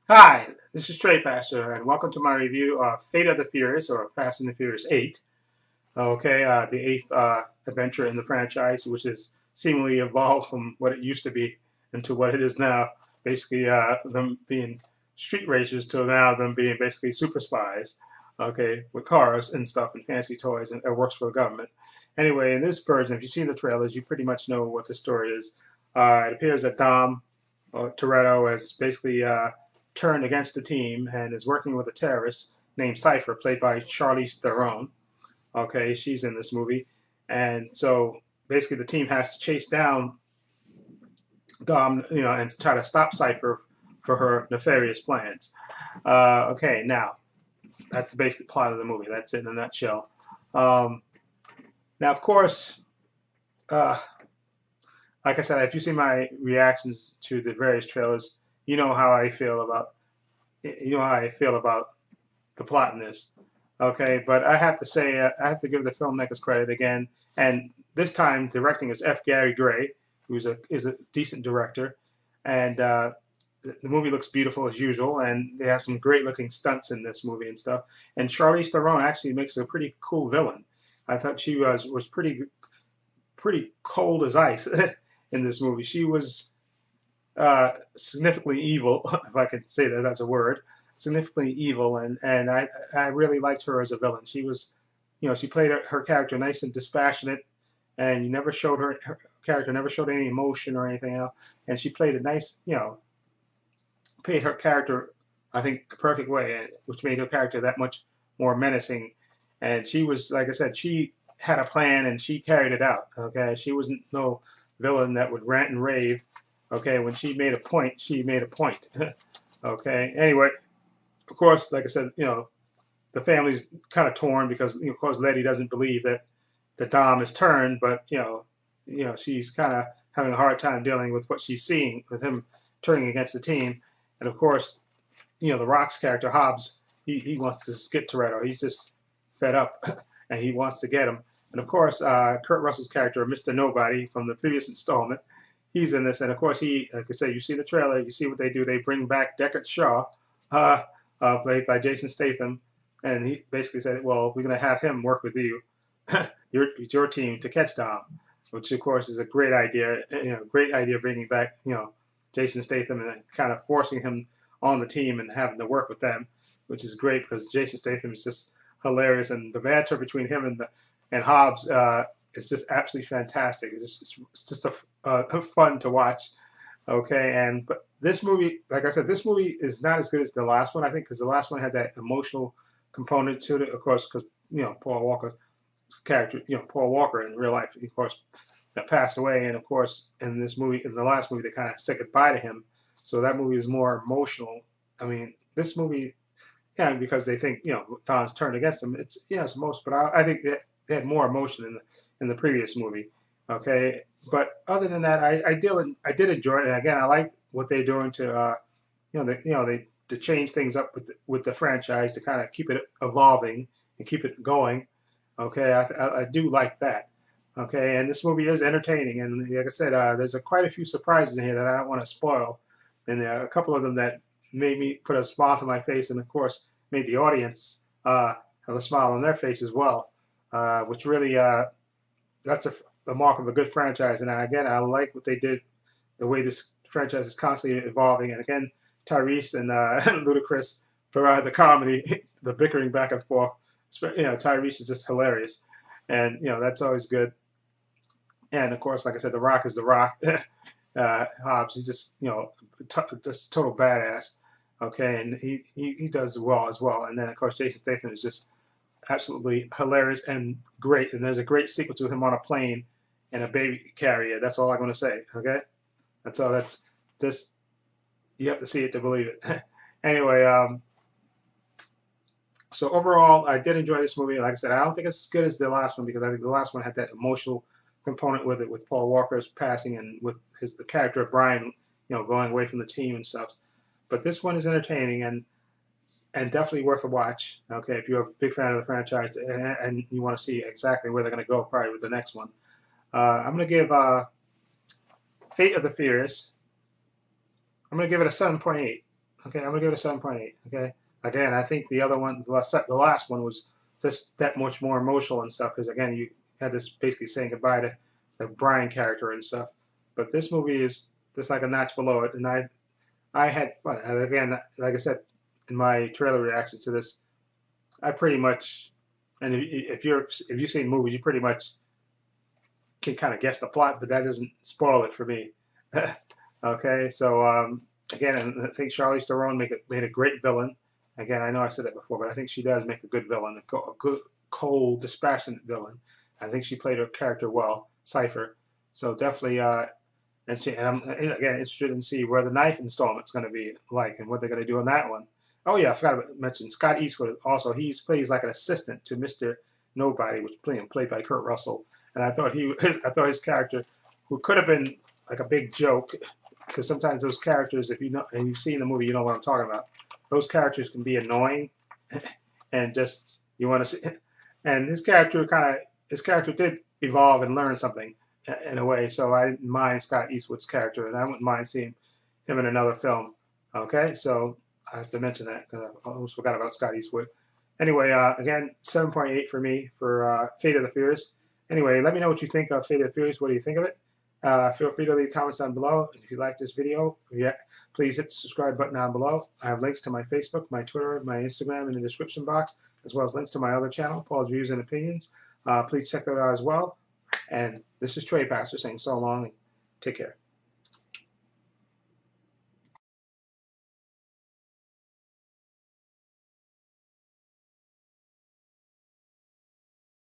Hi, this is Trey Pastor, and welcome to my review of Fate of the Furious, or Fast and the Furious 8. Okay, the eighth adventure in the franchise, which has seemingly evolved from what it used to be into what it is now. Basically, them being street racers till now them being basically super spies. Okay, with cars and stuff and fancy toys, and it works for the government. Anyway, in this version, if you've seen the trailers, you pretty much know what the story is. It appears that Dom Toretto has basically turned against the team and is working with a terrorist named Cypher, played by Charlize Theron. Okay, she's in this movie, and so basically the team has to chase down Dom, and try to stop Cypher for her nefarious plans. Okay, now that's the basic plot of the movie. That's it in a nutshell. Um, Now, of course, uh, like I said, if you see my reactions to the various trailers, you know how I feel about the plot in this. Okay, but I have to say, I have to give the filmmakers credit again, and this time directing is F. Gary Gray, who is a decent director, and the movie looks beautiful as usual, and they have some great looking stunts in this movie and stuff. And Charlize Theron actually makes a pretty cool villain. I thought she was pretty cold as ice in this movie. She was significantly evil, if I could say that that's a word, significantly evil, and I really liked her as a villain. She was, she played her character nice and dispassionate, and you never showed her character never showed any emotion or anything else, and she played a nice, played her character, I think, the perfect way, which made her character that much more menacing. And she was, like I said, she had a plan and she carried it out. Okay, she wasn't no villain that would rant and rave. Okay, when she made a point, she made a point. Okay. Anyway, of course, like I said, the family's kind of torn because, of course, Letty doesn't believe that the Dom is turned, but she's kind of having a hard time dealing with what she's seeing with him turning against the team, and of course, the Rock's character Hobbs, he wants to get Toretto. He's just fed up, and he wants to get him. And of course, Kurt Russell's character, Mr. Nobody from the previous installment, he's in this. And of course, like I said, you see the trailer, you see what they do. They bring back Deckard Shaw, uh, played by Jason Statham, and he basically said, "Well, we're going to have him work with you, your team to catch Dom," which of course is a great idea. Great idea bringing back Jason Statham and kind of forcing him on the team and having to work with them, which is great because Jason Statham is just hilarious, and the banter between him and Hobbs is just absolutely fantastic. It's just fun to watch. Okay, but this movie, like I said, this movie is not as good as the last one. I think because the last one had that emotional component to it, of course, because Paul Walker's character, Paul Walker in real life, of course, that passed away, and of course, in this movie, in the last movie, they kind of said goodbye to him. So that movie is more emotional. I mean, this movie, yeah, because they think Don's turned against him. It's most, but I think they had more emotion in the previous movie. Okay, but other than that, I did enjoy it, and again, I like what they're doing to they to change things up with the franchise to kind of keep it evolving and keep it going. Okay, I do like that. Okay, and this movie is entertaining, and like I said, there's quite a few surprises in here that I don't want to spoil, and there are a couple of them that made me put a smile on my face, and of course made the audience have a smile on their face as well, which really that's the mark of a good franchise. And again, I like what they did, the way this franchise is constantly evolving. And again, Tyrese and Ludacris provide the comedy, the bickering back and forth. Tyrese is just hilarious, and that's always good. And of course, like I said, The Rock is The Rock. Hobbs, he's just just total badass. Okay, and he does well as well. And then of course, Jason Statham is just absolutely hilarious and great. And there's a great sequence with him on a plane and a baby carrier. That's all I'm going to say. Okay, that's all. That's just you have to see it to believe it. Anyway, so overall, I did enjoy this movie. Like I said, I don't think it's as good as the last one because I think the last one had that emotional component with it, with Paul Walker's passing and with the character of Brian, going away from the team and stuff. But this one is entertaining and definitely worth a watch. Okay, if you're a big fan of the franchise and you want to see exactly where they're going to go, probably with the next one. I'm going to give Fate of the Furious. I'm going to give it a 7.8. Okay, I'm gonna give it a 7.8. Okay, again, I think the other one, the last one was just that much more emotional and stuff. Because again, you had this basically saying goodbye to the Brian character and stuff. But this movie is just like a notch below it, and I had fun. And again, like I said in my trailer reactions to this, I pretty much, and if you've seen movies, you pretty much can kind of guess the plot, but that doesn't spoil it for me. Okay, so again, I think Charlize Theron made a great villain. Again, I know I said that before, but I think she does make a good villain, a good, cold, dispassionate villain. I think she played her character well, Cypher. So definitely, and I'm again interested in see where the knife installment's going to be like and what they're going to do on that one. Oh yeah, I forgot to mention Scott Eastwood. Also, he plays like an assistant to Mr. Nobody, which played by Kurt Russell. And I thought his character, who could have been like a big joke, because sometimes those characters, if you know and you've seen the movie, you know what I'm talking about. Those characters can be annoying, and just you want to see. And his character did evolve and learn something in a way. So I didn't mind Scott Eastwood's character, and I wouldn't mind seeing him in another film. Okay, so I have to mention that because I almost forgot about Scott Eastwood. Anyway, again, 7.8 for me for Fate of the Furious. Anyway, let me know what you think of Fate of the Furious. What do you think of it? Feel free to leave comments down below. If you like this video, please hit the subscribe button down below. I have links to my Facebook, my Twitter, my Instagram in the description box, as well as links to my other channel, Paul's Views and Opinions. Please check that out as well. And this is Trey Pastor saying so long and take care.